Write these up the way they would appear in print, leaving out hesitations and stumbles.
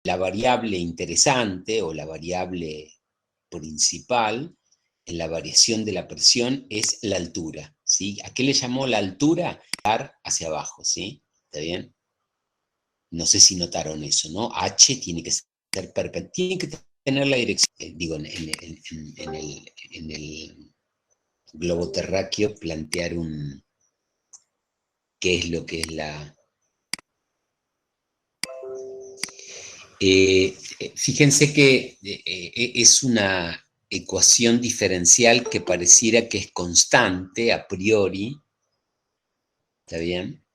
la variable interesante o la variable principal en la variación de la presión es la altura, ¿sí? ¿A qué le llamó la altura? Hacia abajo, ¿sí? ¿Está bien? No sé si notaron eso, ¿no? H tiene que ser perpendicular, tiene que tener la dirección, digo, en el globo terráqueo, plantear qué es lo que es la... fíjense que es una ecuación diferencial que pareciera que es constante a priori, ¿está bien?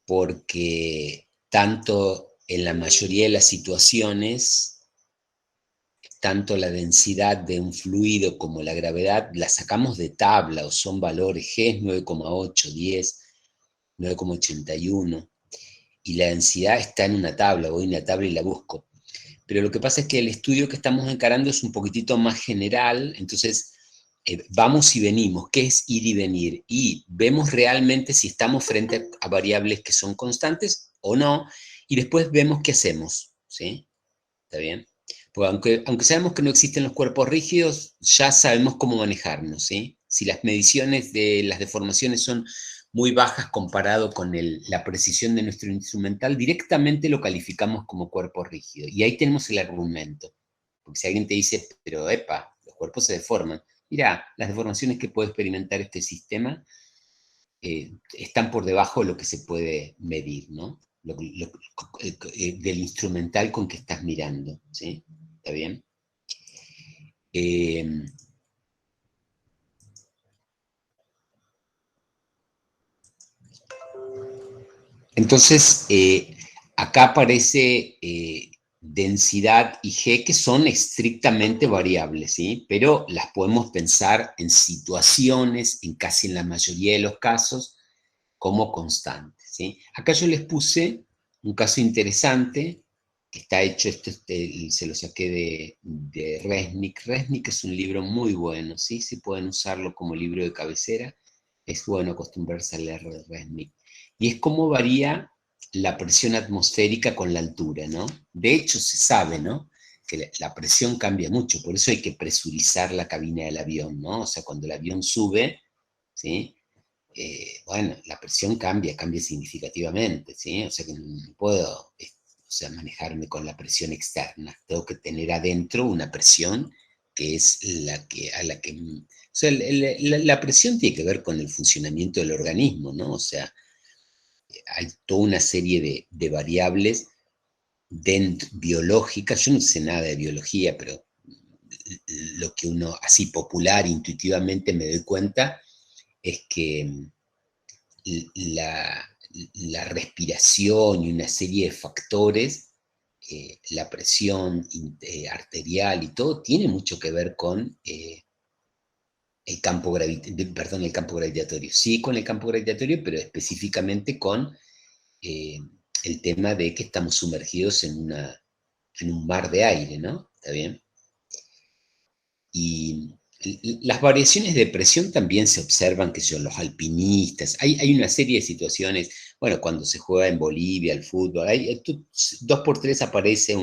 Porque tanto en la mayoría de las situaciones, tanto la densidad de un fluido como la gravedad la sacamos de tabla, o son valores, G es 9,8, 10, 9,81, y la densidad está en una tabla, voy a una tabla y la busco. Pero lo que pasa es que el estudio que estamos encarando es un poquitito más general, entonces vamos y venimos, ¿qué es ir y venir? Y vemos realmente si estamos frente a variables que son constantes o no, y después vemos qué hacemos, ¿sí? ¿Está bien? Porque aunque sabemos que no existen los cuerpos rígidos, ya sabemos cómo manejarnos, ¿sí? Si las mediciones de las deformaciones son muy bajas comparado con la precisión de nuestro instrumental, directamente lo calificamos como cuerpo rígido. Y ahí tenemos el argumento. Porque si alguien te dice, pero epa, los cuerpos se deforman. Mira, las deformaciones que puede experimentar este sistema están por debajo de lo que se puede medir, ¿no? Del instrumental con que estás mirando, ¿sí? ¿Está bien? Entonces, acá aparece densidad y G, que son estrictamente variables, ¿sí? Pero las podemos pensar en situaciones, en casi en la mayoría de los casos, como constantes, ¿sí? Acá yo les puse un caso interesante, que está hecho, se lo saqué de Resnick. Resnick es un libro muy bueno, ¿sí? Si pueden usarlo como libro de cabecera, es bueno acostumbrarse a leer Resnick. Y es cómo varía la presión atmosférica con la altura, ¿no? De hecho, se sabe, ¿no? Que la presión cambia mucho, por eso hay que presurizar la cabina del avión, ¿no? O sea, cuando el avión sube, ¿sí? Bueno, la presión cambia significativamente, ¿sí? O sea que no puedo, o sea, manejarme con la presión externa, tengo que tener adentro una presión que es o sea, la presión tiene que ver con el funcionamiento del organismo, ¿no? O sea, hay toda una serie de variables biológicas, yo no sé nada de biología, pero lo que uno así popular, intuitivamente me doy cuenta, es que la, la respiración y una serie de factores, la presión arterial y todo, tiene mucho que ver con el campo gravitatorio. Sí, con el campo gravitatorio, pero específicamente con eh, el tema de que estamos sumergidos en un mar de aire, ¿no? ¿Está bien? Y las variaciones de presión también se observan, que son los alpinistas. Hay una serie de situaciones, bueno, cuando se juega en Bolivia el fútbol, dos por tres aparece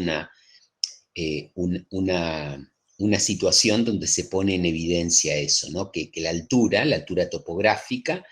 eh, un- una, una situación donde se pone en evidencia eso, ¿no? Que la altura topográfica,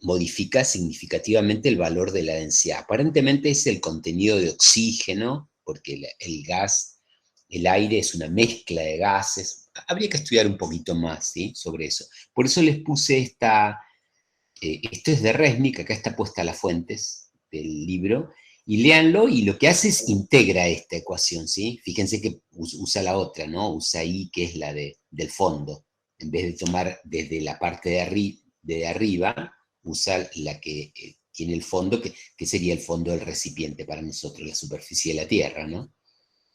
modifica significativamente el valor de la densidad. Aparentemente es el contenido de oxígeno, porque el gas, el aire es una mezcla de gases. Habría que estudiar un poquito más, ¿sí? Sobre eso. Por eso les puse esto es de Resnick, acá está puesta las fuentes del libro, y léanlo, y lo que hace es integra esta ecuación, ¿sí? Fíjense que usa la otra, ¿no? Usa I, que es la del fondo. En vez de tomar desde la parte de arriba, usa la que tiene el fondo, que sería el fondo del recipiente para nosotros, la superficie de la Tierra, ¿no?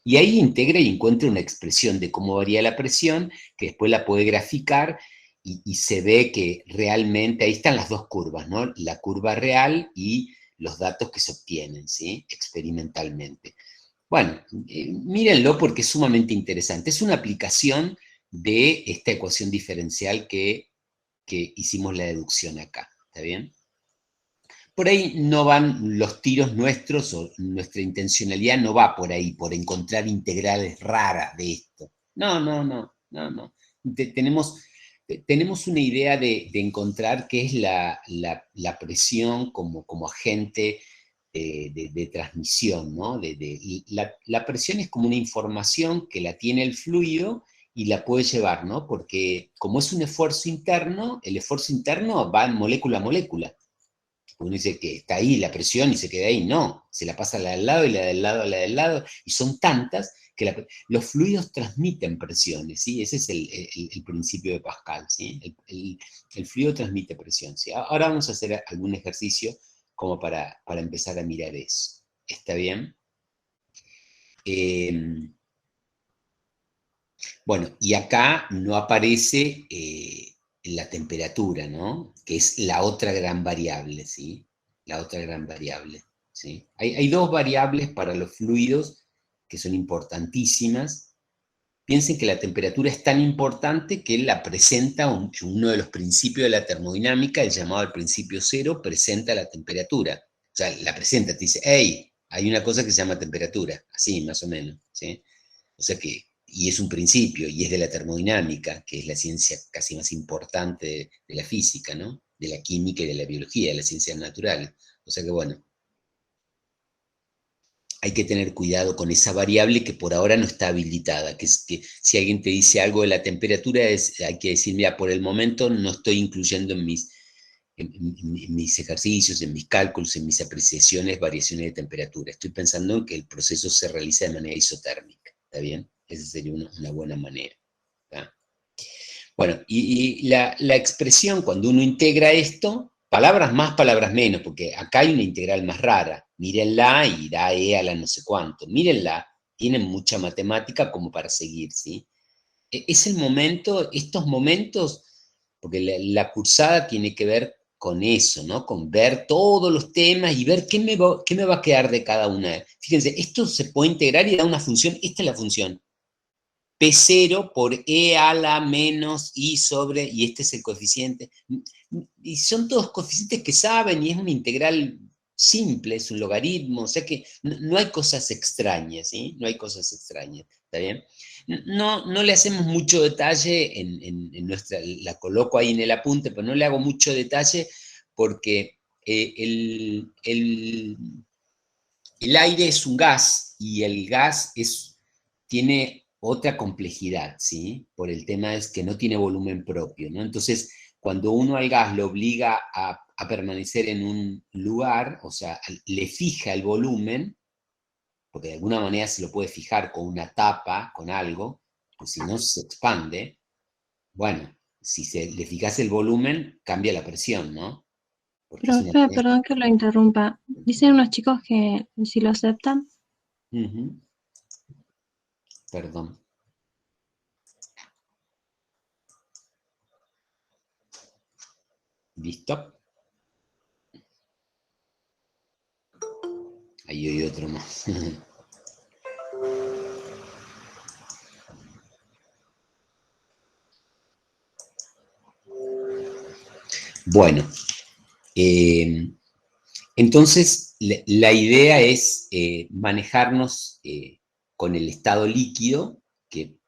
Y ahí integra y encuentra una expresión de cómo varía la presión, que después la puede graficar, y se ve que realmente ahí están las dos curvas, ¿no? La curva real y los datos que se obtienen, ¿sí? Experimentalmente. Bueno, mírenlo porque es sumamente interesante. Es una aplicación de esta ecuación diferencial que hicimos la deducción acá, ¿está bien? por ahí no van los tiros nuestros, o nuestra intencionalidad no va por ahí, por encontrar integrales raras de esto. No, no, no, no, no. Tenemos una idea de encontrar qué es la presión como agente de transmisión, ¿no? La presión es como una información que la tiene el fluido y la puede llevar, ¿no? Porque como es un esfuerzo interno, el esfuerzo interno va molécula a molécula. Uno dice que está ahí la presión y se queda ahí. No, se la pasa a la del lado y la del lado a la del lado, y son tantas que los fluidos transmiten presiones, ¿sí? Ese es el principio de Pascal, ¿sí? El fluido transmite presión, ¿sí? Ahora vamos a hacer algún ejercicio como para empezar a mirar eso. ¿Está bien? Bueno, y acá no aparece la temperatura, ¿no? Que es la otra gran variable, ¿sí? La otra gran variable, ¿sí? Hay dos variables para los fluidos que son importantísimas. Piensen que la temperatura es tan importante que la presenta uno de los principios de la termodinámica, el llamado el principio cero, presenta la temperatura. O sea, la presenta, te dice, hey, hay una cosa que se llama temperatura, así más o menos, ¿sí? O sea que, y es un principio, y es de la termodinámica, que es la ciencia casi más importante de la física, ¿no? De la química y de la biología, de las ciencias naturales. O sea que, bueno, hay que tener cuidado con esa variable que por ahora no está habilitada, que es que si alguien te dice algo de la temperatura, hay que decir, mira, por el momento no estoy incluyendo en mis ejercicios, en mis cálculos, en mis apreciaciones, variaciones de temperatura. Estoy pensando en que el proceso se realiza de manera isotérmica, ¿está bien? Esa sería una buena manera. ¿Tá? Bueno, y la expresión, cuando uno integra esto, palabras más, palabras menos, porque acá hay una integral más rara. Mírenla y da E a la no sé cuánto. Mírenla, tienen mucha matemática como para seguir, ¿sí? Es el momento, estos momentos, porque la cursada tiene que ver con eso, ¿no? Con ver todos los temas y ver qué me va a quedar de cada una. Fíjense, esto se puede integrar y da una función, esta es la función. P0 por E a la menos I sobre, y este es el coeficiente. Y son todos coeficientes que saben, y es una integral simple, es un logaritmo, o sea que no hay cosas extrañas, ¿sí? No hay cosas extrañas, ¿está bien? No le hacemos mucho detalle en nuestra, la coloco ahí en el apunte, pero no le hago mucho detalle porque el aire es un gas y el gas tiene otra complejidad, ¿sí? Por el tema es que no tiene volumen propio, ¿no? Entonces, cuando uno al gas lo obliga a permanecer en un lugar, o sea, le fija el volumen, porque de alguna manera se lo puede fijar con una tapa, con algo, pues si no se expande, bueno, si le fijas el volumen, cambia la presión, ¿no? Porque es una... Profe, perdón que lo interrumpa. Dicen unos chicos que si lo aceptan. Ujú. Perdón. ¿Listo? Ahí hay otro más. Bueno, entonces la idea es manejarnos con el estado líquido, que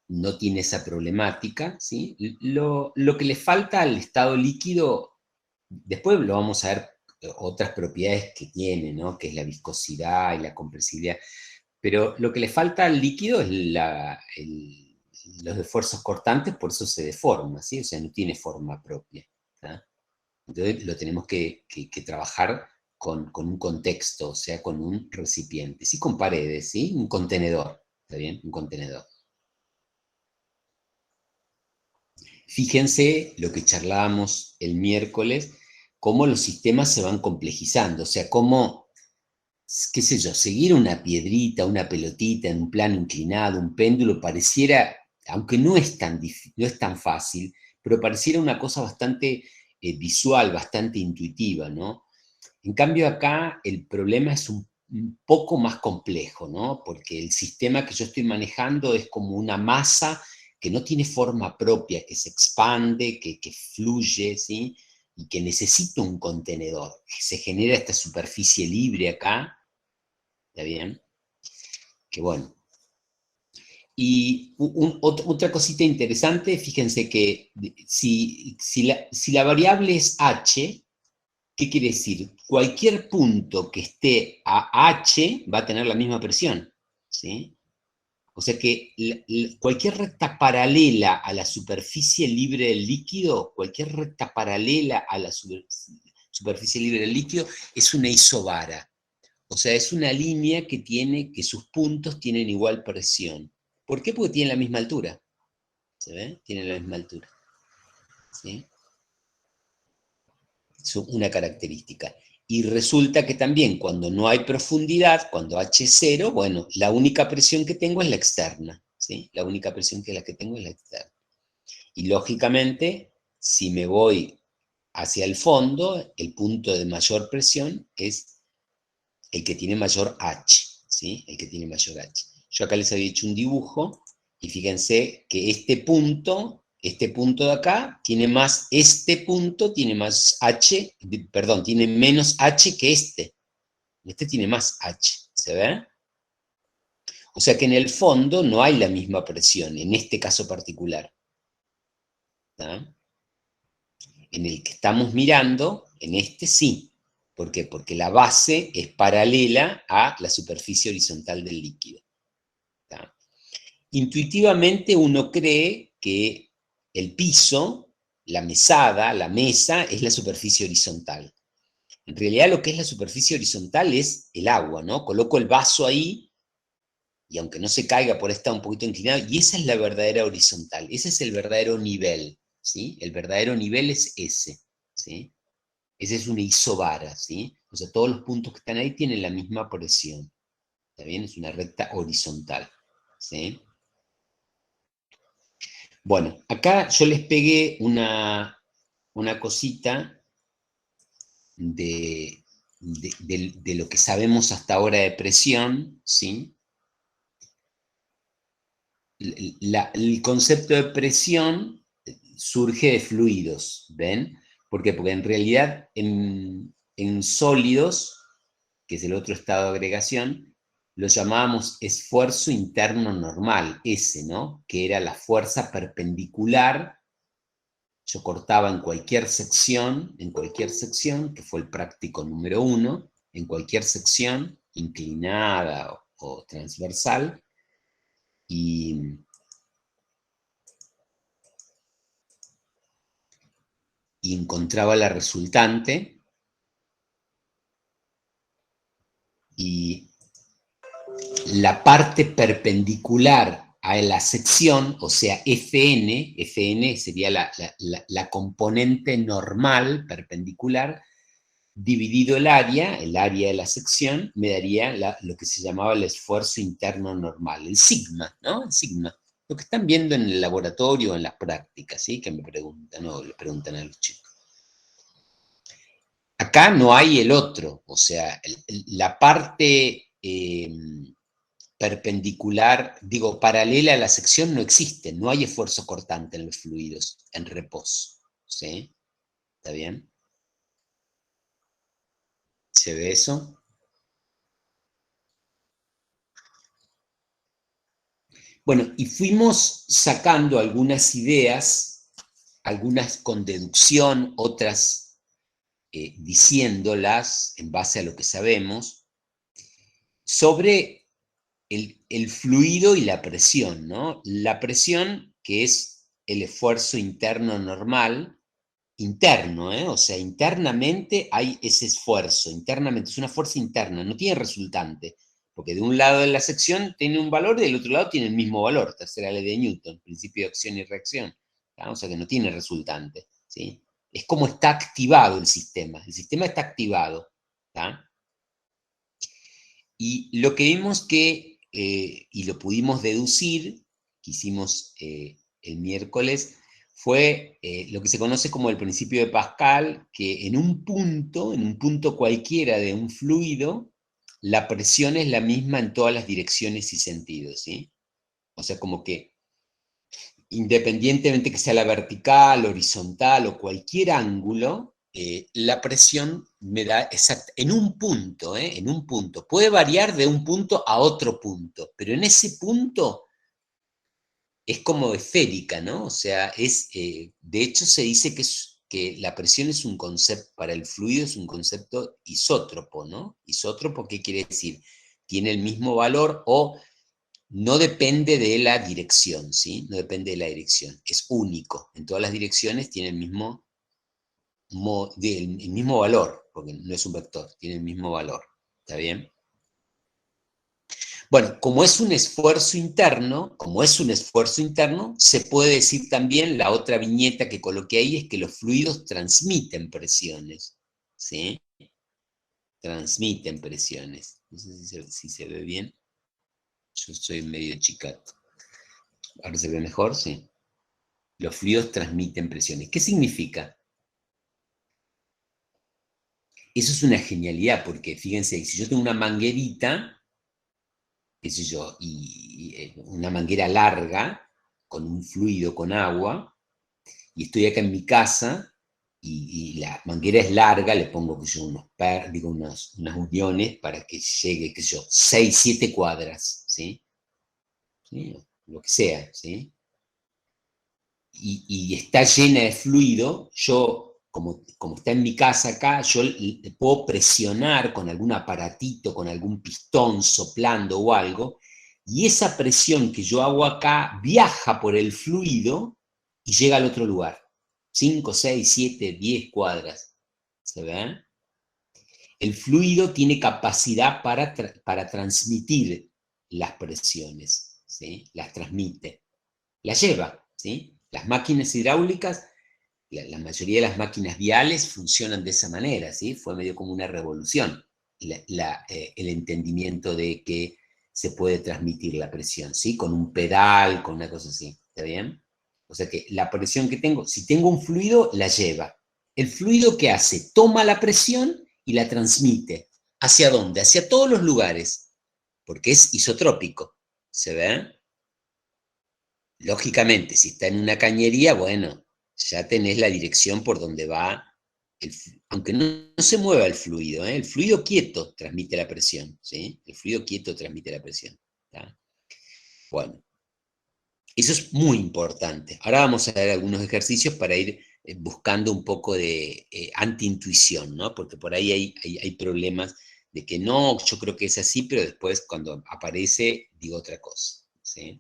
no tiene esa problemática, ¿sí? Lo que le falta al estado líquido, después lo vamos a ver otras propiedades que tiene, ¿no? Que es la viscosidad y la compresibilidad, pero lo que le falta al líquido es los esfuerzos cortantes, por eso se deforma, ¿sí? O sea, no tiene forma propia, ¿tá? Entonces lo tenemos que trabajar con un contexto, o sea, con un recipiente, sí, con paredes, ¿sí? Un contenedor, ¿está bien? Un contenedor. Fíjense lo que charlábamos el miércoles, cómo los sistemas se van complejizando, o sea, cómo, qué sé yo, seguir una piedrita, una pelotita en un plano inclinado, un péndulo, pareciera, aunque no es tan fácil, pero pareciera una cosa bastante visual, bastante intuitiva, ¿no? En cambio acá el problema es un poco más complejo, ¿no? Porque el sistema que yo estoy manejando es como una masa que no tiene forma propia, que se expande, que fluye, ¿sí? y que necesito un contenedor. Se genera esta superficie libre acá, ¿está bien? Que bueno. Y otra cosita interesante, fíjense que si la variable es h, ¿qué quiere decir? Cualquier punto que esté a h va a tener la misma presión, ¿sí? O sea que cualquier recta paralela a la superficie libre del líquido, cualquier recta paralela a la superficie libre del líquido, es una isobara. O sea, es una línea que sus puntos tienen igual presión. ¿Por qué? Porque tienen la misma altura. ¿Se ve? Tienen la misma altura. ¿Sí? Es una característica. Y resulta que también cuando no hay profundidad, cuando H es 0, bueno, la única presión que tengo es la externa. ¿Sí? La única presión que tengo es la externa. Y lógicamente, si me voy hacia el fondo, el punto de mayor presión es el que tiene mayor H. ¿Sí? El que tiene mayor H. Yo acá les había hecho un dibujo, y fíjense que este punto de acá, tiene más, este punto tiene más H, perdón, tiene menos H que este. Este tiene más H, ¿se ve? O sea que en el fondo no hay la misma presión, en este caso particular. ¿Tá? En el que estamos mirando, en este sí. ¿Por qué? Porque la base es paralela a la superficie horizontal del líquido. ¿Tá? Intuitivamente uno cree que el piso, la mesada, la mesa, es la superficie horizontal. En realidad lo que es la superficie horizontal es el agua, ¿no? Coloco el vaso ahí, y aunque no se caiga por estar un poquito inclinado, y esa es la verdadera horizontal, ese es el verdadero nivel, ¿sí? El verdadero nivel es ese, ¿sí? Ese es una isobara, ¿sí? O sea, todos los puntos que están ahí tienen la misma presión, ¿está bien? Es una recta horizontal, ¿sí? Bueno, acá yo les pegué una cosita de lo que sabemos hasta ahora de presión, ¿sí? El concepto de presión surge de fluidos, ¿ven? ¿Por qué? Porque en realidad en sólidos, que es el otro estado de agregación, lo llamábamos esfuerzo interno normal, S, ¿no? Que era la fuerza perpendicular. Yo cortaba en cualquier sección, que fue el práctico número 1, en cualquier sección, inclinada o transversal, y encontraba la resultante, y la parte perpendicular a la sección, o sea, Fn sería la componente normal perpendicular, dividido el área de la sección, me daría lo que se llamaba el esfuerzo interno normal, el sigma, ¿no? El sigma. Lo que están viendo en el laboratorio, en las prácticas, ¿sí? Que me preguntan, o le preguntan a los chicos. Acá no hay el otro, o sea, la parte perpendicular, digo, paralela a la sección no existe, no hay esfuerzo cortante en los fluidos en reposo, ¿sí? ¿Está bien? ¿Se ve eso? Bueno, y fuimos sacando algunas ideas, algunas con deducción, otras diciéndolas en base a lo que sabemos, sobre el fluido y la presión, ¿no? La presión, que es el esfuerzo interno normal, interno, ¿eh? O sea, internamente hay ese esfuerzo, internamente, es una fuerza interna, no tiene resultante, porque de un lado de la sección tiene un valor y del otro lado tiene el mismo valor, tercera ley de Newton, principio de acción y reacción, ¿tá? O sea que no tiene resultante, ¿sí? Es como está activado el sistema está activado, ¿tá? Y lo que vimos y lo pudimos deducir, que hicimos el miércoles, fue lo que se conoce como el principio de Pascal, que en un punto cualquiera de un fluido, la presión es la misma en todas las direcciones y sentidos, ¿sí? O sea, como que independientemente que sea la vertical, horizontal o cualquier ángulo, la presión me da en un punto, en un punto. Puede variar de un punto a otro punto, pero en ese punto es como esférica, ¿no? O sea, de hecho se dice que la presión es un concepto, para el fluido es un concepto isótropo, ¿no? Isótropo, ¿qué quiere decir? Tiene el mismo valor o no depende de la dirección, ¿sí? No depende de la dirección, es único. En todas las direcciones tiene el mismo valor, porque no es un vector, tiene el mismo valor, ¿está bien? Bueno, como es un esfuerzo interno, se puede decir también, la otra viñeta que coloqué ahí es que los fluidos transmiten presiones, ¿sí? Transmiten presiones. No sé si se ve bien. Yo soy medio chicato. ¿Ahora se ve mejor? Sí. Los fluidos transmiten presiones. ¿Qué significa? Eso es una genialidad, porque fíjense, si yo tengo una manguerita, qué sé yo, y una manguera larga, con un fluido, con agua, y estoy acá en mi casa, y la manguera es larga, le pongo que yo, unas uniones para que llegue, qué sé yo, 6, 7 cuadras, ¿sí? ¿Sí? Lo que sea, ¿sí? Y está llena de fluido, yo, como está en mi casa acá, yo le puedo presionar con algún aparatito, con algún pistón soplando o algo, y esa presión que yo hago acá viaja por el fluido y llega al otro lugar. 5, 6, 7, 10 cuadras. ¿Se ve? El fluido tiene capacidad para transmitir las presiones, ¿sí? Las transmite, las lleva, ¿sí? Las máquinas hidráulicas, la mayoría de las máquinas viales funcionan de esa manera, ¿sí? Fue medio como una revolución el entendimiento de que se puede transmitir la presión, ¿sí? Con un pedal, con una cosa así, ¿está bien? O sea que la presión que tengo, si tengo un fluido, la lleva. El fluido, ¿qué hace? Toma la presión y la transmite. ¿Hacia dónde? Hacia todos los lugares, porque es isotrópico, ¿se ve? Lógicamente, si está en una cañería, bueno, ya tenés la dirección por donde va, aunque no se mueva el fluido, ¿eh? El fluido quieto transmite la presión, ¿sí? El fluido quieto transmite la presión, ¿tá? Bueno, eso es muy importante. Ahora vamos a ver algunos ejercicios para ir buscando un poco de anti-intuición, ¿no? Porque por ahí hay problemas de que no, yo creo que es así, pero después cuando aparece digo otra cosa, ¿sí?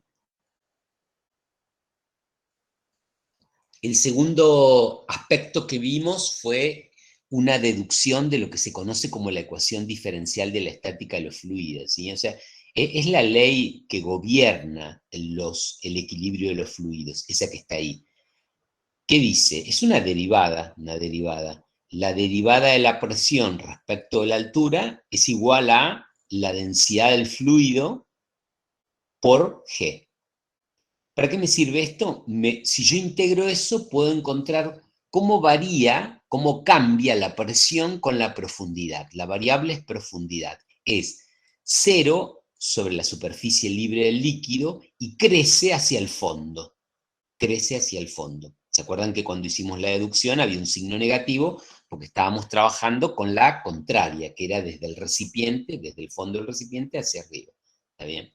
El segundo aspecto que vimos fue una deducción de lo que se conoce como la ecuación diferencial de la estática de los fluidos, ¿sí? O sea, es la ley que gobierna el equilibrio de los fluidos, esa que está ahí. ¿Qué dice? Es una derivada, una derivada. La derivada de la presión respecto de la altura es igual a la densidad del fluido por G. ¿Para qué me sirve esto? Si yo integro eso, puedo encontrar cómo varía, cómo cambia la presión con la profundidad. La variable es profundidad. Es 0 sobre la superficie libre del líquido y crece hacia el fondo. Crece hacia el fondo. ¿Se acuerdan que cuando hicimos la deducción había un signo negativo? Porque estábamos trabajando con la contraria, que era desde el recipiente, desde el fondo del recipiente hacia arriba. ¿Está bien?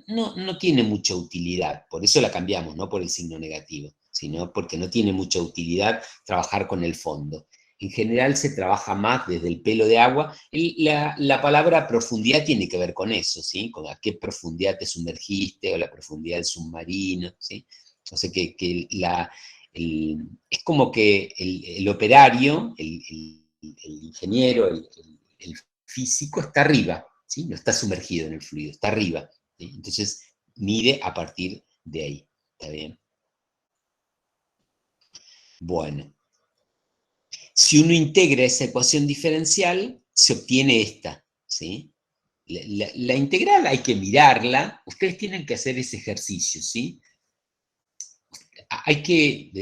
No tiene mucha utilidad, por eso la cambiamos, no por el signo negativo, sino porque no tiene mucha utilidad trabajar con el fondo. En general se trabaja más desde el pelo de agua. La palabra profundidad tiene que ver con eso, ¿sí? Con a qué profundidad te sumergiste o la profundidad del submarino, ¿sí? O sea que es como que el operario, el ingeniero, el físico está arriba, ¿sí? No está sumergido en el fluido, está arriba. ¿Sí? Entonces, mide a partir de ahí. ¿Está bien? Bueno, si uno integra esa ecuación diferencial, se obtiene esta. ¿Sí? La integral hay que mirarla. Ustedes tienen que hacer ese ejercicio. ¿Sí? Hay que,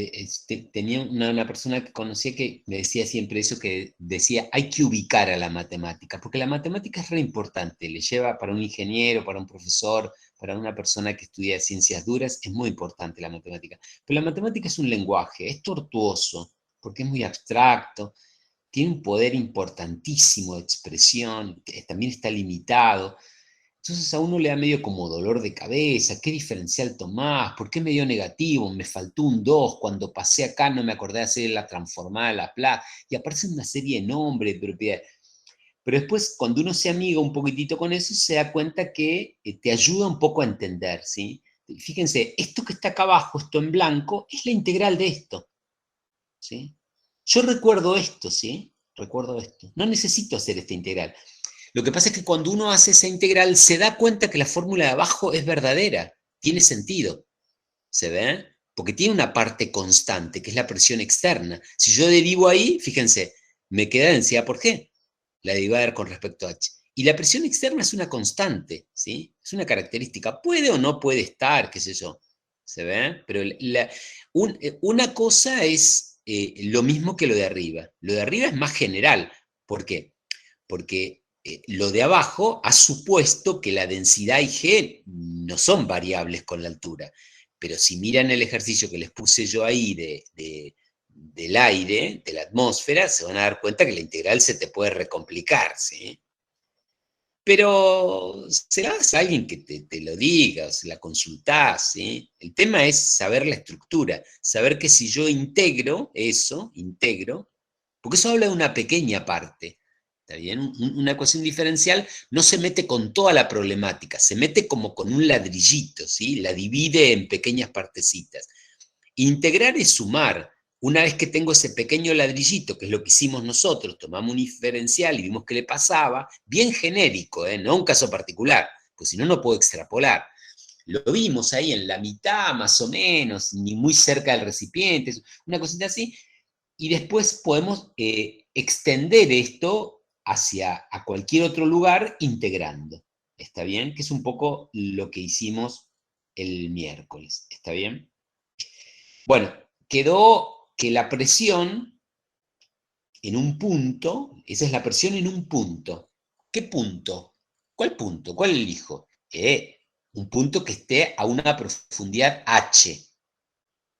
tenía una persona que conocía que me decía siempre eso, que decía, hay que ubicar a la matemática, porque la matemática es re importante, le lleva para un ingeniero, para un profesor, para una persona que estudia ciencias duras, es muy importante la matemática. Pero la matemática es un lenguaje, es tortuoso, porque es muy abstracto, tiene un poder importantísimo de expresión, que también está limitado. Entonces a uno le da medio como dolor de cabeza, ¿qué diferencial tomás? ¿Por qué me dio negativo? Me faltó un 2, cuando pasé acá no me acordé de hacer la transformada de Laplace, y aparecen una serie de nombres, de propiedades. Pero después, cuando uno se amiga un poquitito con eso, se da cuenta que te ayuda un poco a entender, ¿sí? Fíjense, esto que está acá abajo, esto en blanco, es la integral de esto, ¿sí? Yo recuerdo esto, ¿sí? Recuerdo esto. No necesito hacer esta integral. Lo que pasa es que cuando uno hace esa integral, se da cuenta que la fórmula de abajo es verdadera, tiene sentido, ¿se ve? Porque tiene una parte constante, que es la presión externa. Si yo derivo ahí, fíjense, me queda densidad por G, la derivada con respecto a H. Y la presión externa es una constante, ¿sí? Es una característica. Puede o no puede estar, qué sé yo, ¿se ve? Pero una cosa es lo mismo que lo de arriba. Lo de arriba es más general. ¿Por qué? Porque lo de abajo ha supuesto que la densidad y G no son variables con la altura. Pero si miran el ejercicio que les puse yo ahí del aire, de la atmósfera, se van a dar cuenta que la integral se te puede recomplicar, ¿sí? Pero se la das a alguien que te lo diga, o se la consultás, ¿sí? El tema es saber la estructura, saber que si yo integro eso, porque eso habla de una pequeña parte, ¿está bien? Una ecuación diferencial no se mete con toda la problemática, se mete como con un ladrillito, ¿sí? La divide en pequeñas partecitas. Integrar es sumar. Una vez que tengo ese pequeño ladrillito, que es lo que hicimos nosotros, tomamos un diferencial y vimos qué le pasaba, bien genérico, no un caso particular, pues si no, no puedo extrapolar. Lo vimos ahí en la mitad, más o menos, ni muy cerca del recipiente, una cosita así, y después podemos extender esto hacia a cualquier otro lugar integrando. ¿Está bien? Que es un poco lo que hicimos el miércoles. ¿Está bien? Bueno, quedó que la presión en un punto, esa es la presión en un punto. ¿Qué punto? ¿Cuál punto? ¿Cuál elijo? Un punto que esté a una profundidad h,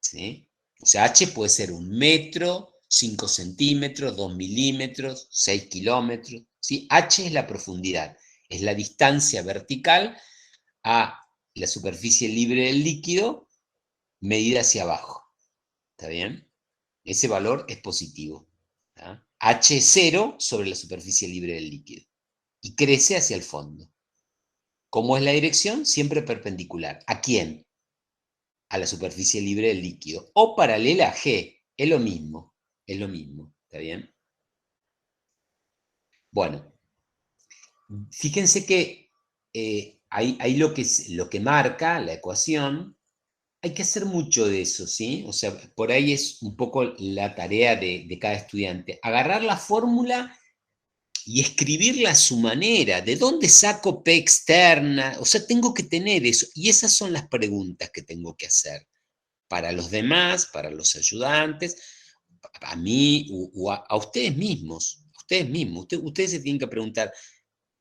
¿sí? O sea, h puede ser 1 metro, 5 centímetros, 2 milímetros, 6 kilómetros, ¿sí? H es la profundidad, es la distancia vertical a la superficie libre del líquido medida hacia abajo. ¿Está bien? Ese valor es positivo. ¿Tá? H0 sobre la superficie libre del líquido. Y crece hacia el fondo. ¿Cómo es la dirección? Siempre perpendicular. ¿A quién? A la superficie libre del líquido. O paralela a G. Es lo mismo. Es lo mismo. ¿Está bien? Bueno, fíjense que ahí lo que marca la ecuación. Hay que hacer mucho de eso, ¿sí? O sea, por ahí es un poco la tarea de cada estudiante. Agarrar la fórmula y escribirla a su manera. ¿De dónde saco P externa? O sea, tengo que tener eso. Y esas son las preguntas que tengo que hacer. Para los demás, para los ayudantes, a mí o a ustedes mismos. Ustedes se tienen que preguntar,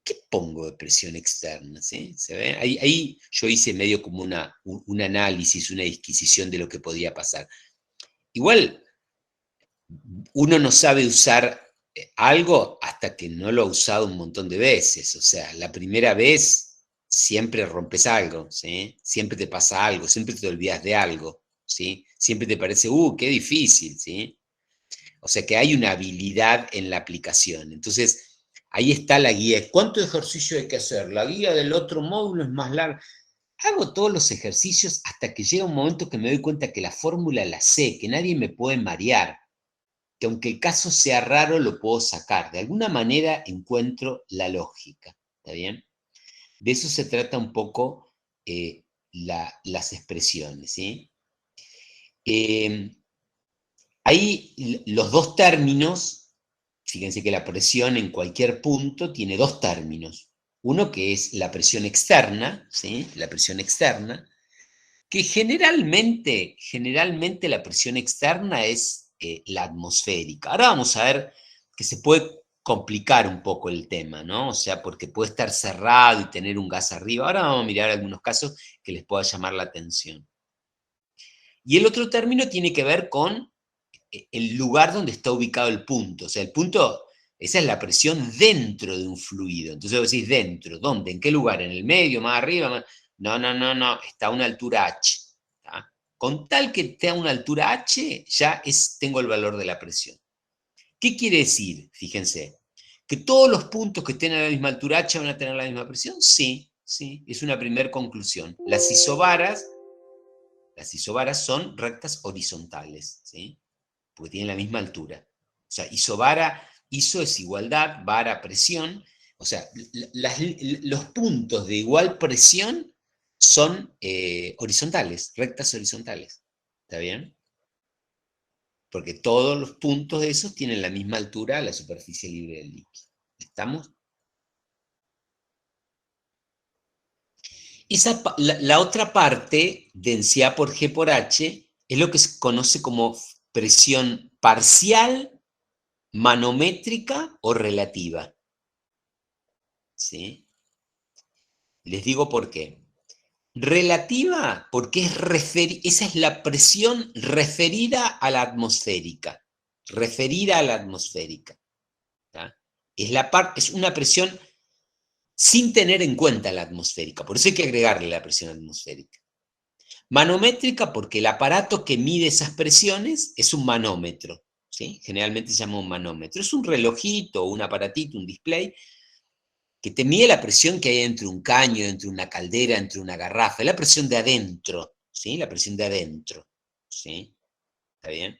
¿qué pongo de presión externa? ¿Sí? ¿Se ve? Ahí yo hice medio como un análisis, una disquisición de lo que podía pasar. Igual, uno no sabe usar algo hasta que no lo ha usado un montón de veces. O sea, la primera vez siempre rompes algo, ¿sí? Siempre te pasa algo, siempre te olvidas de algo, ¿sí? Siempre te parece, qué difícil, ¿sí? O sea que hay una habilidad en la aplicación. Entonces, ahí está la guía. ¿Cuánto ejercicio hay que hacer? La guía del otro módulo es más larga. Hago todos los ejercicios hasta que llega un momento que me doy cuenta que la fórmula la sé, que nadie me puede marear, que aunque el caso sea raro, lo puedo sacar. De alguna manera encuentro la lógica. ¿Está bien? De eso se trata un poco las expresiones, ¿sí? Ahí los dos términos, fíjense que la presión en cualquier punto tiene dos términos. Uno que es la presión externa, ¿sí? La presión externa, que generalmente la presión externa es la atmosférica. Ahora vamos a ver que se puede complicar un poco el tema, ¿no? O sea, porque puede estar cerrado y tener un gas arriba. Ahora vamos a mirar algunos casos que les pueda llamar la atención. Y el otro término tiene que ver con el lugar donde está ubicado el punto. O sea, el punto, esa es la presión dentro de un fluido. Entonces vos decís dentro, ¿dónde? ¿En qué lugar? ¿En el medio? ¿Más arriba? No, está a una altura h. ¿Tá? Con tal que esté a una altura h, ya tengo el valor de la presión. ¿Qué quiere decir? Fíjense, ¿que todos los puntos que estén a la misma altura h van a tener la misma presión? Sí, sí, es una primera conclusión. Las isobaras son rectas horizontales, ¿sí? Porque tienen la misma altura. O sea, iso es igualdad, vara, presión. O sea, los puntos de igual presión son horizontales, rectas horizontales. ¿Está bien? Porque todos los puntos de esos tienen la misma altura a la superficie libre del líquido. ¿Estamos? La otra parte, densidad por G por H, es lo que se conoce como presión parcial, manométrica o relativa. ¿Sí? Les digo por qué. Relativa, porque esa es la presión referida a la atmosférica. Referida a la atmosférica. ¿Tá? Es una presión sin tener en cuenta la atmosférica. Por eso hay que agregarle la presión atmosférica. Manométrica, porque el aparato que mide esas presiones es un manómetro. ¿Sí? Generalmente se llama un manómetro. Es un relojito, un aparatito, un display, que te mide la presión que hay entre un caño, entre una caldera, entre una garrafa. Es la presión de adentro, ¿sí? La presión de adentro, ¿sí? ¿Está bien?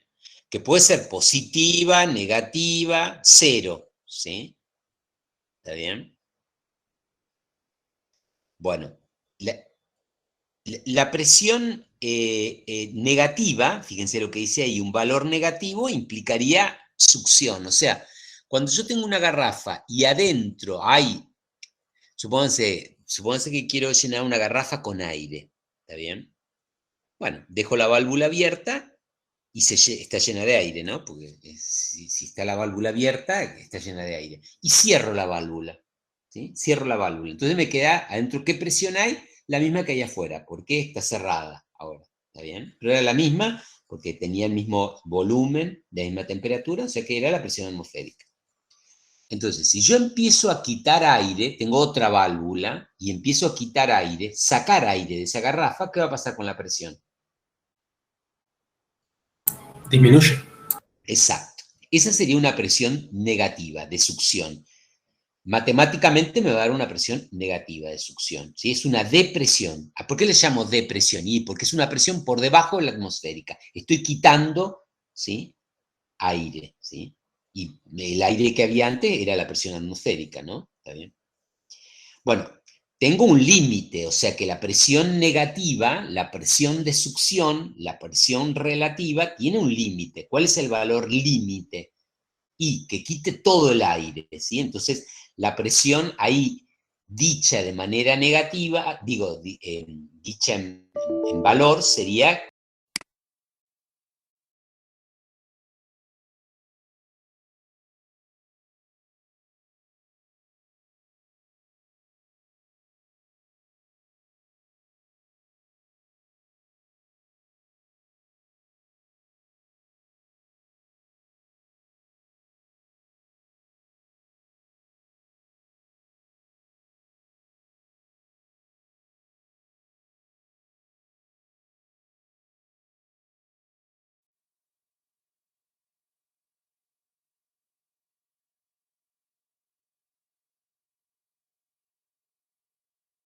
Que puede ser positiva, negativa, cero, ¿sí? ¿Está bien? Bueno, la presión negativa, fíjense lo que dice ahí, un valor negativo implicaría succión. O sea, cuando yo tengo una garrafa y adentro hay, supónganse que quiero llenar una garrafa con aire, ¿está bien? Bueno, dejo la válvula abierta y está llena de aire, ¿no? Porque si está la válvula abierta, está llena de aire. Y cierro la válvula, ¿sí? Cierro la válvula. Entonces me queda adentro, ¿qué presión hay? La misma que hay afuera. ¿Por qué? Está cerrada ahora, ¿está bien? Pero era la misma porque tenía el mismo volumen, la misma temperatura, o sea que era la presión atmosférica. Entonces, si yo empiezo a quitar aire, tengo otra válvula, y empiezo a quitar aire, sacar aire de esa garrafa, ¿qué va a pasar con la presión? Disminuye. Exacto. Esa sería una presión negativa, de succión. Matemáticamente me va a dar una presión negativa de succión, ¿sí? Es una depresión. ¿Por qué le llamo depresión? Y porque es una presión por debajo de la atmosférica. Estoy quitando, ¿sí? Aire, ¿sí? Y el aire que había antes era la presión atmosférica, ¿no? ¿Está bien? Bueno, tengo un límite, o sea que la presión negativa, la presión de succión, la presión relativa, tiene un límite. ¿Cuál es el valor límite? Y que quite todo el aire, ¿sí? Entonces, la presión ahí, dicha de manera negativa, dicha en valor, sería